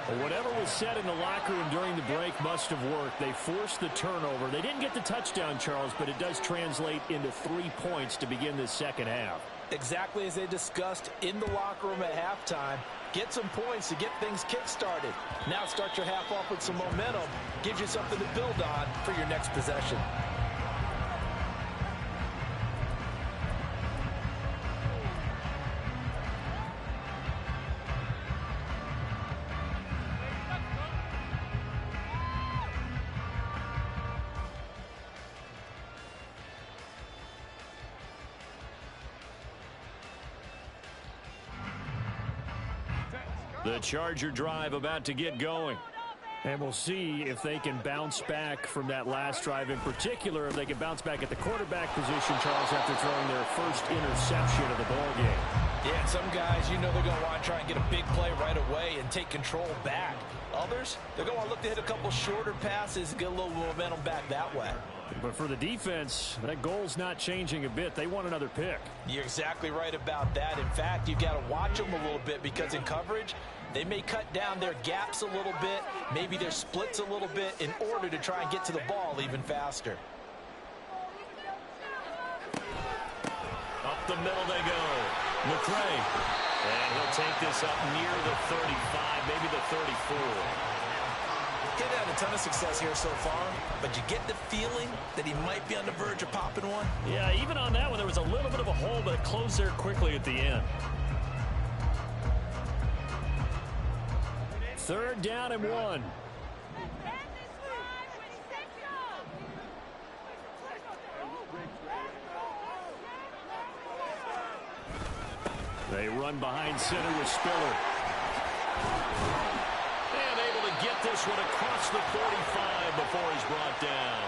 Well, whatever was said in the locker room during the break must have worked. They forced the turnover. They didn't get the touchdown, Charles, but it does translate into 3 points to begin this second half. Exactly as they discussed in the locker room at halftime. Get some points to get things kick-started. Now start your half off with some momentum. Gives you something to build on for your next possession. The Charger drive about to get going. And we'll see if they can bounce back from that last drive. In particular, if they can bounce back at the quarterback position, Charles, after throwing their first interception of the ball game. Yeah, and some guys, you know they're going to want to try and get a big play right away and take control back. Others, they're going to want to look to hit a couple shorter passes and get a little momentum back that way. But for the defense, that goal's not changing a bit. They want another pick. You're exactly right about that. In fact, you've got to watch them a little bit because in coverage, they may cut down their gaps a little bit, maybe their splits a little bit in order to try and get to the ball even faster. Up the middle they go. McCray. And he'll take this up near the 35, maybe the 34. He's had a ton of success here so far, but you get the feeling that he might be on the verge of popping one. Yeah, even on that one, there was a little bit of a hole, but it closed there quickly at the end. 3rd down and 1. They run behind center with Spiller. And able to get this one across the 45 before he's brought down.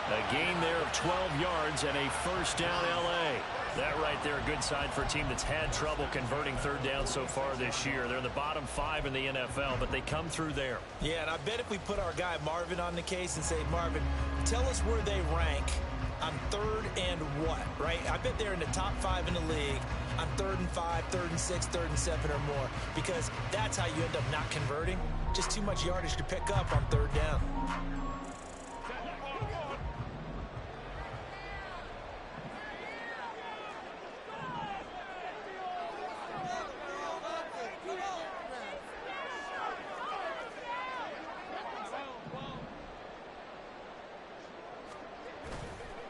A gain there of 12 yards and a first down L.A. That right there, a good sign for a team that's had trouble converting 3rd down so far this year. They're in the bottom 5 in the NFL, but they come through there. Yeah, and I bet if we put our guy Marvin on the case and say, Marvin, tell us where they rank on 3rd and what, right? I bet they're in the top 5 in the league on 3rd and 5, 3rd and 6, 3rd and 7 or more, because that's how you end up not converting. Just too much yardage to pick up on 3rd down.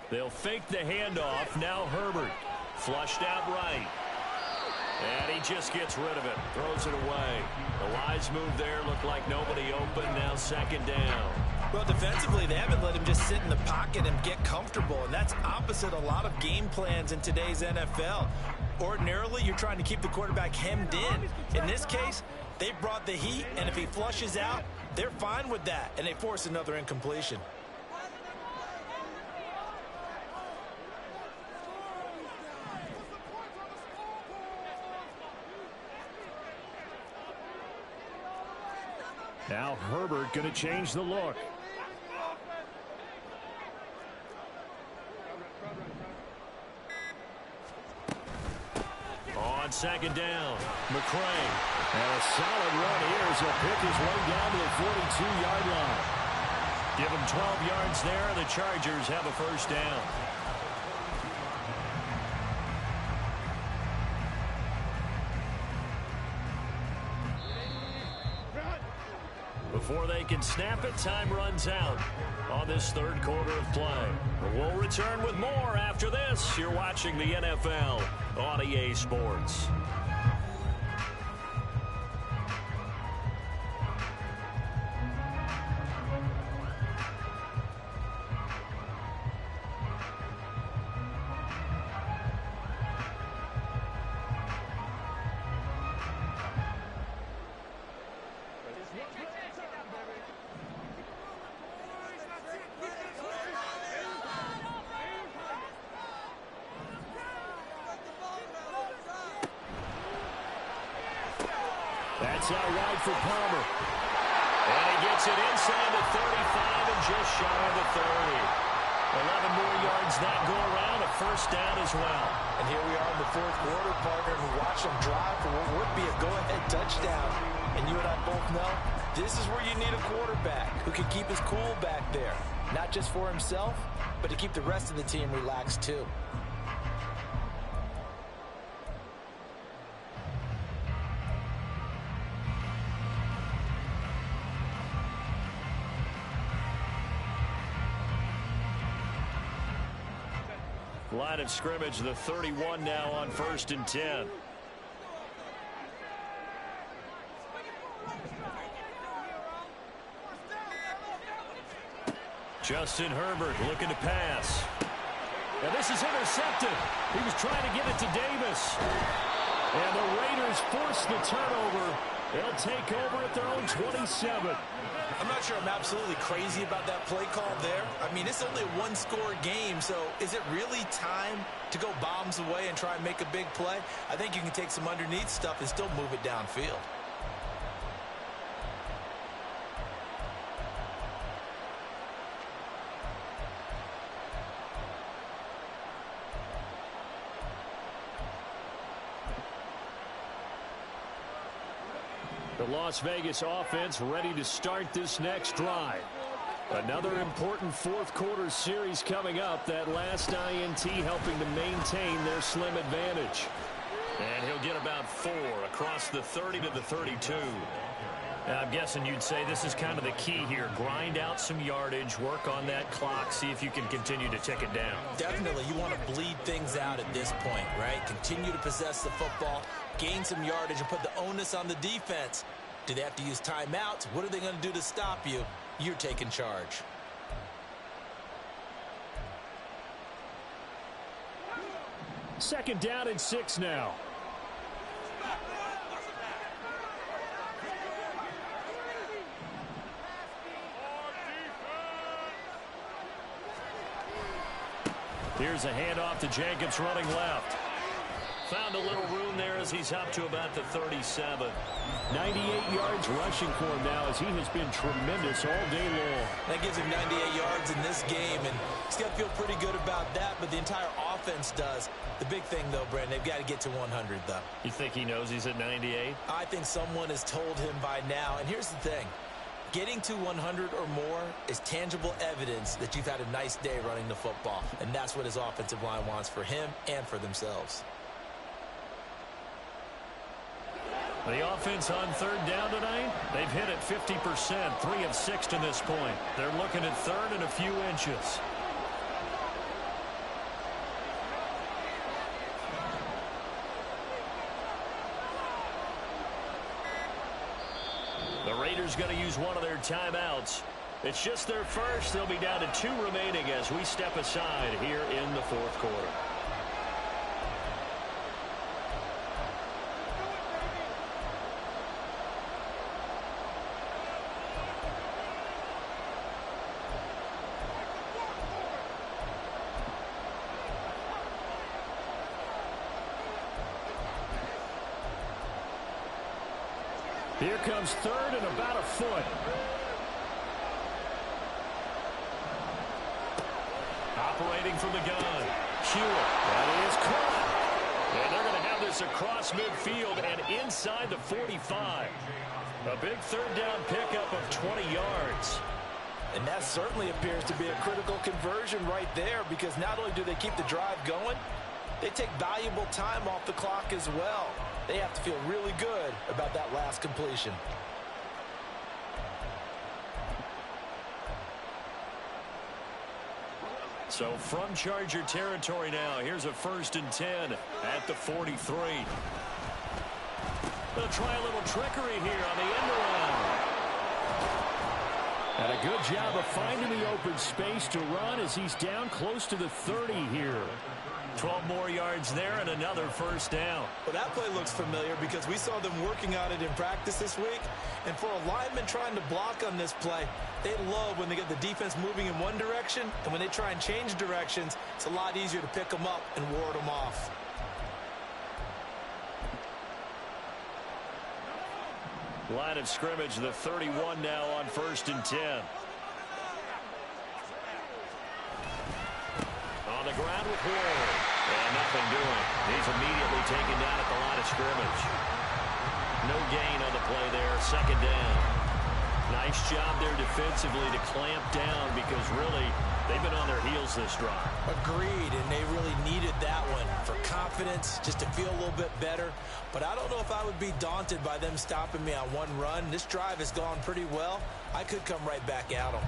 They'll fake the handoff. Now Herbert. Flushed out right. And he just gets rid of it. Throws it away. The wise move there. Looked like nobody open. Now 2nd down. Well, defensively, they haven't let him just sit in the pocket and get comfortable. And that's opposite a lot of game plans in today's NFL. Ordinarily, you're trying to keep the quarterback hemmed in. In this case, they brought the heat. And if he flushes out, they're fine with that. And they force another incompletion. Now Herbert going to change the look. On second down. McCray. And a solid run here as he'll pick his way down to the 42-yard line. Give him 12 yards there. The Chargers have a first down. Before they can snap it, time runs out on this third quarter of play. We'll return with more after this. You're watching the NFL on EA Sports. That's out wide for Palmer. And he gets it inside the 35 and just shy of the 30. 11 more yards that go around, a first down as well. And here we are in the fourth quarter, partner, and watch them drive for what would be a go-ahead touchdown. And you and I both know this is where you need a quarterback who can keep his cool back there. Not just for himself, but to keep the rest of the team relaxed too. Line of scrimmage, the 31 now on 1st and 10. Justin Herbert looking to pass. And this is intercepted. He was trying to get it to Davis. And the Raiders force the turnover. They'll take over at their own 27. I'm not sure I'm absolutely crazy about that play call there. I mean, it's only a one-score game, so is it really time to go bombs away and try and make a big play? I think you can take some underneath stuff and still move it downfield. The Las Vegas offense ready to start this next drive. Another important fourth quarter series coming up. That last INT helping to maintain their slim advantage. And he'll get about 4 across the 30 to the 32. And I'm guessing you'd say this is kind of the key here. Grind out some yardage, work on that clock, see if you can continue to tick it down. Definitely. You want to bleed things out at this point, right? Continue to possess the football, gain some yardage, and put the onus on the defense. Do they have to use timeouts? What are they going to do to stop you? You're taking charge. Second down and 6 now. Here's a handoff to Jacobs running left. Found a little room there as he's up to about the 37. 98 yards rushing for him now as he has been tremendous all day long. That gives him 98 yards in this game, and he's got to feel pretty good about that, but the entire offense does. The big thing, though, Brandon, they've got to get to 100, though. You think he knows he's at 98? I think someone has told him by now, and here's the thing. Getting to 100 or more is tangible evidence that you've had a nice day running the football, and that's what his offensive line wants for him and for themselves. The offense on third down tonight, they've hit it 50%, 3 of 6 to this point. They're looking at third and a few inches. The Raiders going to use one of their timeouts. It's just their first. They'll be down to 2 remaining as we step aside here in the fourth quarter. Here comes third and about a foot. Operating from the gun. Hewitt. That is caught. And they're going to have this across midfield and inside the 45. A big third down pickup of 20 yards. And that certainly appears to be a critical conversion right there, because not only do they keep the drive going, they take valuable time off the clock as well. They have to feel really good about that last completion. So from Charger territory now, here's a 1st and 10 at the 43. They'll try a little trickery here on the end around. And a good job of finding the open space to run as he's down close to the 30 here. 12 more yards there and another 1st down. Well, that play looks familiar because we saw them working on it in practice this week. And for a lineman trying to block on this play, they love when they get the defense moving in one direction, and when they try and change directions, it's a lot easier to pick them up and ward them off. Line of scrimmage, the 31 now on 1st and 10. On the ground with Ward. And nothing doing. He's immediately taken down at the line of scrimmage. No gain on the play there. 2nd down. Nice job there defensively to clamp down, because really they've been on their heels this drive. Agreed, and they really needed that one for confidence, just to feel a little bit better. But I don't know if I would be daunted by them stopping me on one run. This drive has gone pretty well. I could come right back at them.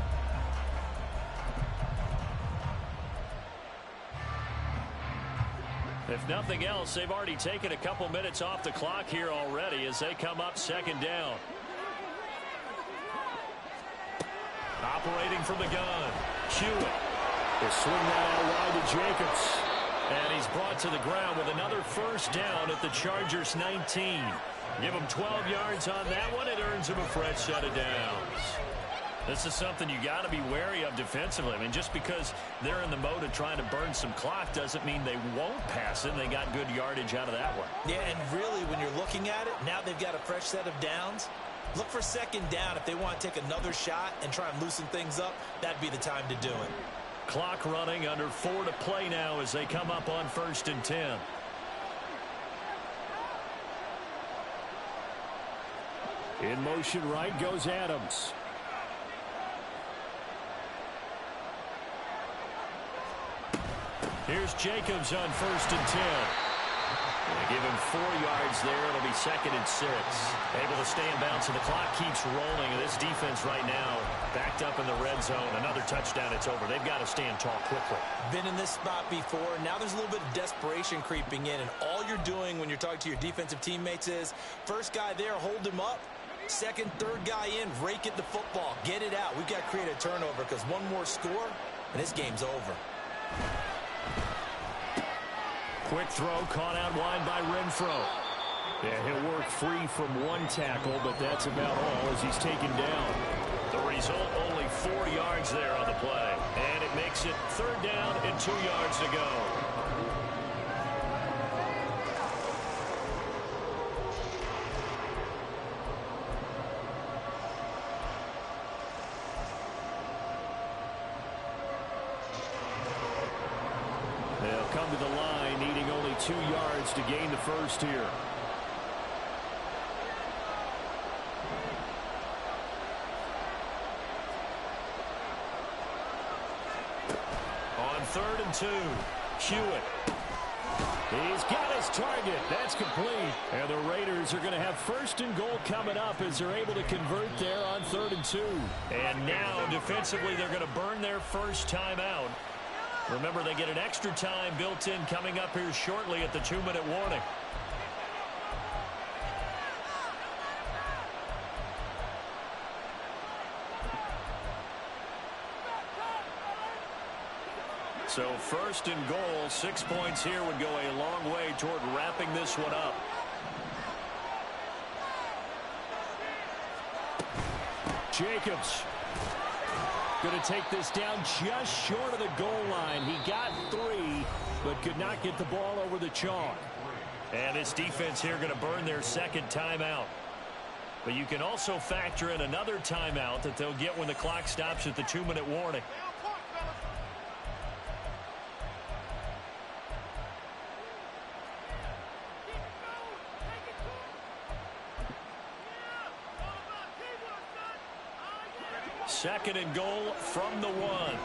If nothing else, they've already taken a couple minutes off the clock here already as they come up 2nd down. Operating from the gun, Hewitt. They swing that out wide to Jacobs. And he's brought to the ground with another 1st down at the Chargers 19. Give him 12 yards on that one. It earns him a fresh set of downs. This is something you got to be wary of defensively. I mean, just because they're in the mode of trying to burn some clock doesn't mean they won't pass it. They got good yardage out of that one. Yeah, and really, when you're looking at it, now they've got a fresh set of downs. Look for 2nd down. If they want to take another shot and try and loosen things up, that'd be the time to do it. Clock running, under 4 to play now as they come up on 1st and 10. In motion right goes Adams. Here's Jacobs on 1st and 10. They give him 4 yards there. It'll be 2nd and 6. Able to stay in bounds, and the clock keeps rolling. And this defense right now backed up in the red zone. Another touchdown, it's over. They've got to stand tall quickly. Been in this spot before. Now there's a little bit of desperation creeping in. And all you're doing when you're talking to your defensive teammates is, first guy there, hold him up. 2nd, 3rd guy in, rake it the football. Get it out. We've got to create a turnover, because one more score, and this game's over. Quick throw caught out wide by Renfro. Yeah, he'll work free from one tackle, but that's about all as he's taken down. The result, only 4 yards there on the play. And it makes it 3rd down and 2 yards to go. They'll come to the line, needing only 2 yards to gain the 1st here. On 3rd and 2, Hewitt. He's got his target. That's complete. And the Raiders are going to have 1st and goal coming up as they're able to convert there on 3rd and 2. And now, defensively, they're going to burn their first timeout. Remember, they get an extra time built in coming up here shortly at the 2-minute warning. So 1st and goal, 6 points here would go a long way toward wrapping this one up. Jacobs going to take this down just short of the goal line. He got 3, but could not get the ball over the chalk. And this defense here going to burn their 2nd timeout. But you can also factor in another timeout that they'll get when the clock stops at the 2-minute warning. second and goal from the 1.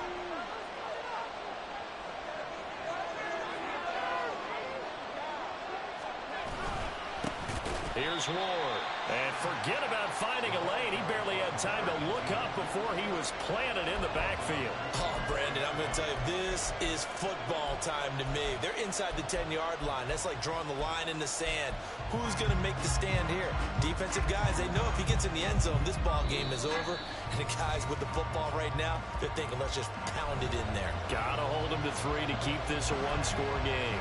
Here's Ward. And forget about finding a lane. He barely had time to look up before he was planted in the backfield. Oh, Brandon, I'm going to tell you, this is football time to me. They're inside the 10-yard line. That's like drawing the line in the sand. Who's going to make the stand here? Defensive guys, they know if he gets in the end zone, this ball game is over. And the guys with the football right now, they're thinking, let's just pound it in there. Got to hold him to 3 to keep this a one-score game.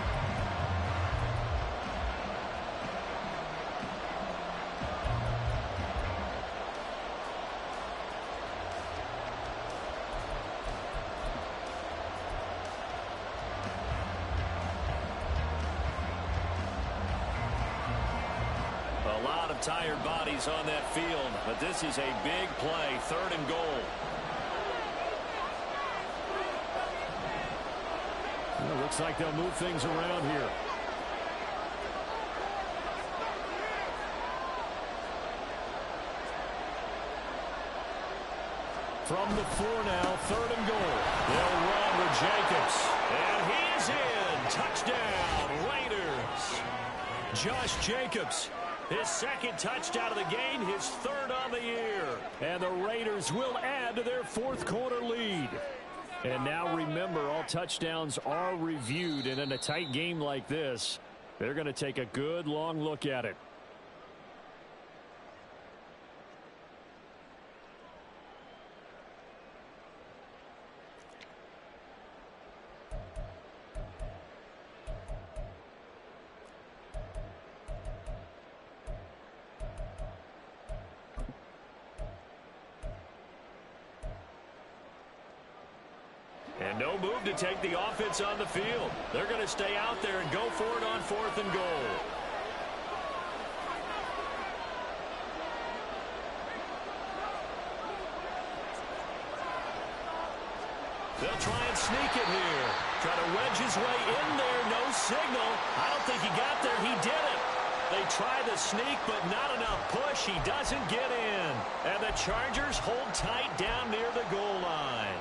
Tired bodies on that field, but this is a big play. 3rd and goal. Well, looks like they'll move things around here. From the 4 now, 3rd and goal. They'll run with Jacobs. And he's in. Touchdown, Raiders. Josh Jacobs. His 2nd touchdown of the game, his 3rd on the year. And the Raiders will add to their 4th quarter lead. And now remember, all touchdowns are reviewed. And in a tight game like this, they're going to take a good long look at it. And no move to take the offense on the field. They're going to stay out there and go for it on 4th and goal. They'll try and sneak it here. Try to wedge his way in there. No signal. I don't think he got there. He did it. They try the sneak, but not enough push. He doesn't get in. And the Chargers hold tight down near the goal line.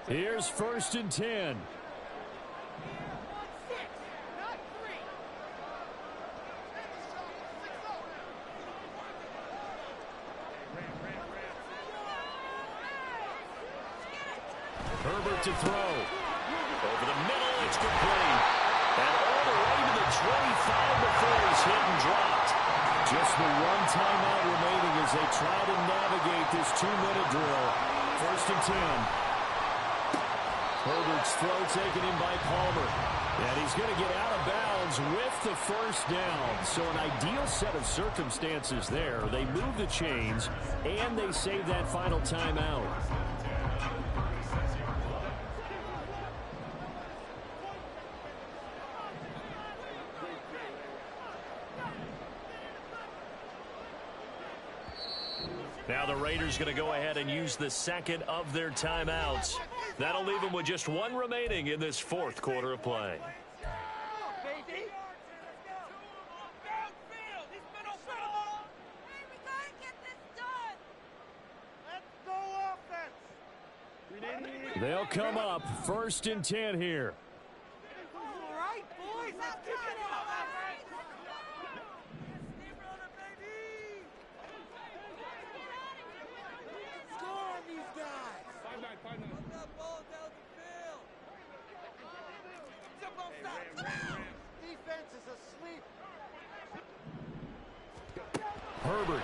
Here's 1st and 10. Herbert to throw. Over the middle, it's complete. And all the way to the 25 before he's hit and dropped. Just the 1 timeout remaining as they try to navigate this 2-minute drill. 1st and 10. Herbert's throw taken in by Palmer. And he's going to get out of bounds with the 1st down. So an ideal set of circumstances there. They move the chains, and they save that final timeout. Now the Raiders going to go ahead and use the 2nd of their timeouts. That'll leave them with just 1 remaining in this 4th quarter of play. They'll come up 1st and 10 here. All right, boys, let's kick it off. Defense is asleep. Herbert.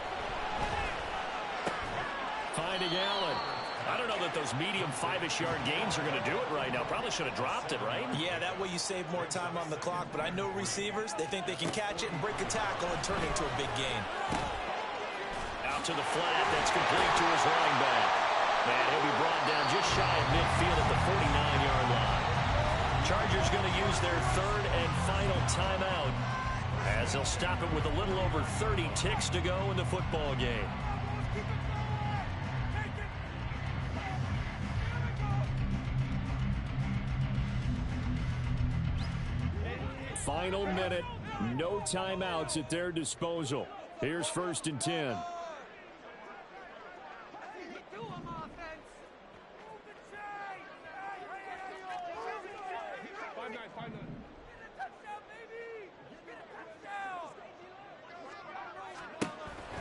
Finding Allen. I don't know that those medium 5-ish yard gains are going to do it right now. Probably should have dropped it, right? Yeah, that way you save more time on the clock. But I know receivers, they think they can catch it and break a tackle and turn it into a big gain. Out to the flat. That's complete to his running back. Man, he'll be brought down just shy of midfield at the 49-yard line. Chargers going to use their third and final timeout as they'll stop it with a little over 30 ticks to go in the football game. Final minute, no timeouts at their disposal. Here's 1st and 10.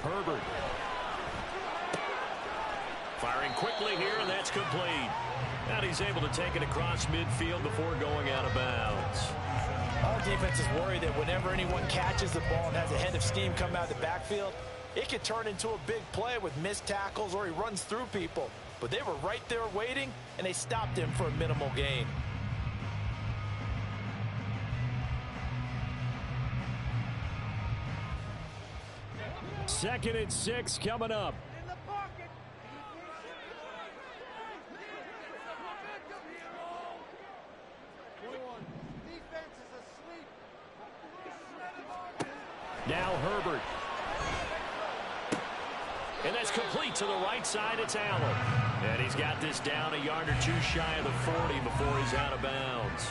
Herbert. Firing quickly here, and that's complete. And he's able to take it across midfield before going out of bounds. All defenses worry that whenever anyone catches the ball and has a head of steam come out of the backfield, it could turn into a big play with missed tackles or he runs through people. But they were right there waiting, and they stopped him for a minimal gain. Second and 6 coming up. Now Herbert. And that's complete to the right side. It's Allen. And he's got this down a yard or two shy of the 40 before he's out of bounds.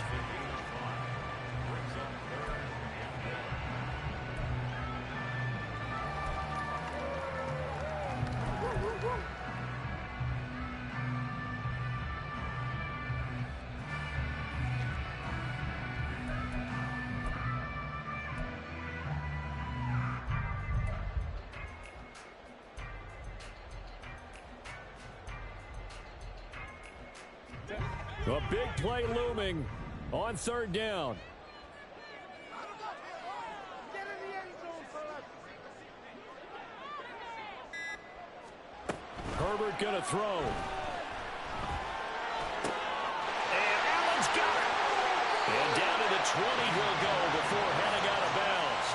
A big play looming on 3rd down. Herbert going to throw. And Allen's got it. And down to the 20 he'll go before heading out of bounds.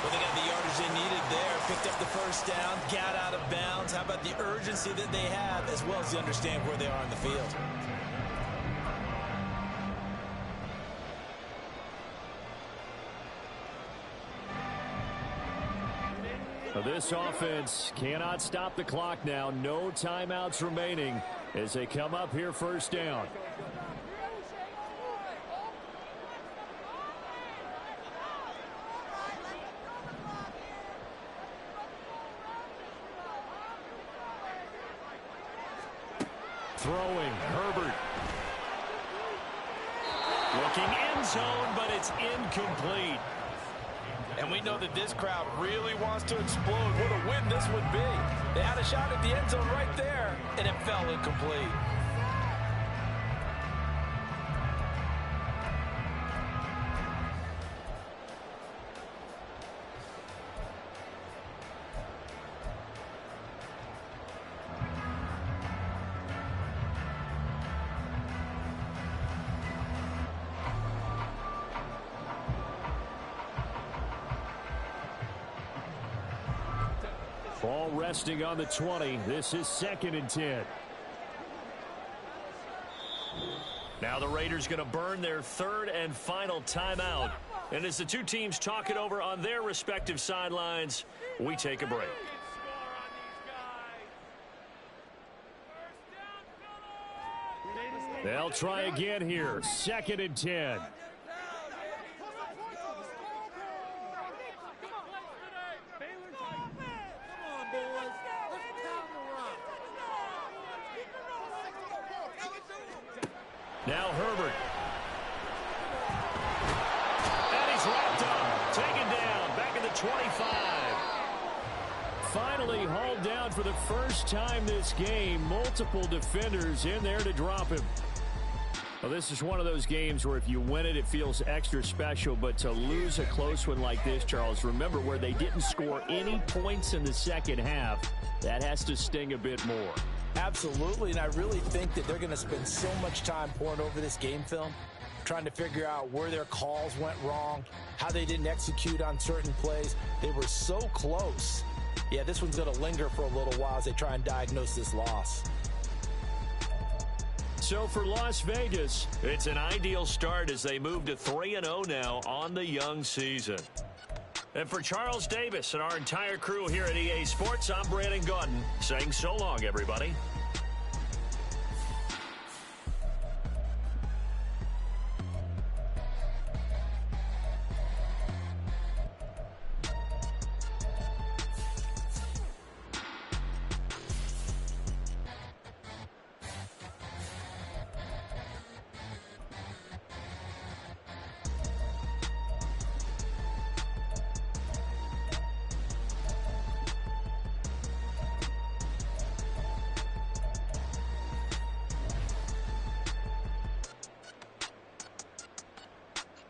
Well, they got the yardage they needed there. Picked up the 1st down, got out of bounds. How about the urgency that they have, as well as they understand where they are on the field? This offense cannot stop the clock now. No timeouts remaining as they come up here 1st down. Throwing, Herbert. Looking end zone, but it's incomplete. And we know that this crowd really wants to explode. What a win this would be. They had a shot at the end zone right there, and it fell incomplete. Ball resting on the 20. This is 2nd and 10. Now the Raiders going to burn their 3rd and final timeout. And as the two teams talk it over on their respective sidelines, we take a break. They'll try again here. 2nd and 10. Now Herbert. And he's wrapped up. Taken down. Back at the 25. Finally hauled down for the first time this game. Multiple defenders in there to drop him. Well, this is one of those games where if you win it, it feels extra special. But to lose a close one like this, Charles, remember where they didn't score any points in the second half. That has to sting a bit more. Absolutely, and I really think that they're going to spend so much time poring over this game film, trying to figure out where their calls went wrong, how they didn't execute on certain plays. They were so close. Yeah, this one's going to linger for a little while as they try and diagnose this loss. so for Las Vegas. It's an ideal start as they move to 3-0 now on the young season. And for Charles Davis and our entire crew here at EA Sports, I'm Brandon Gaudin saying so long, everybody.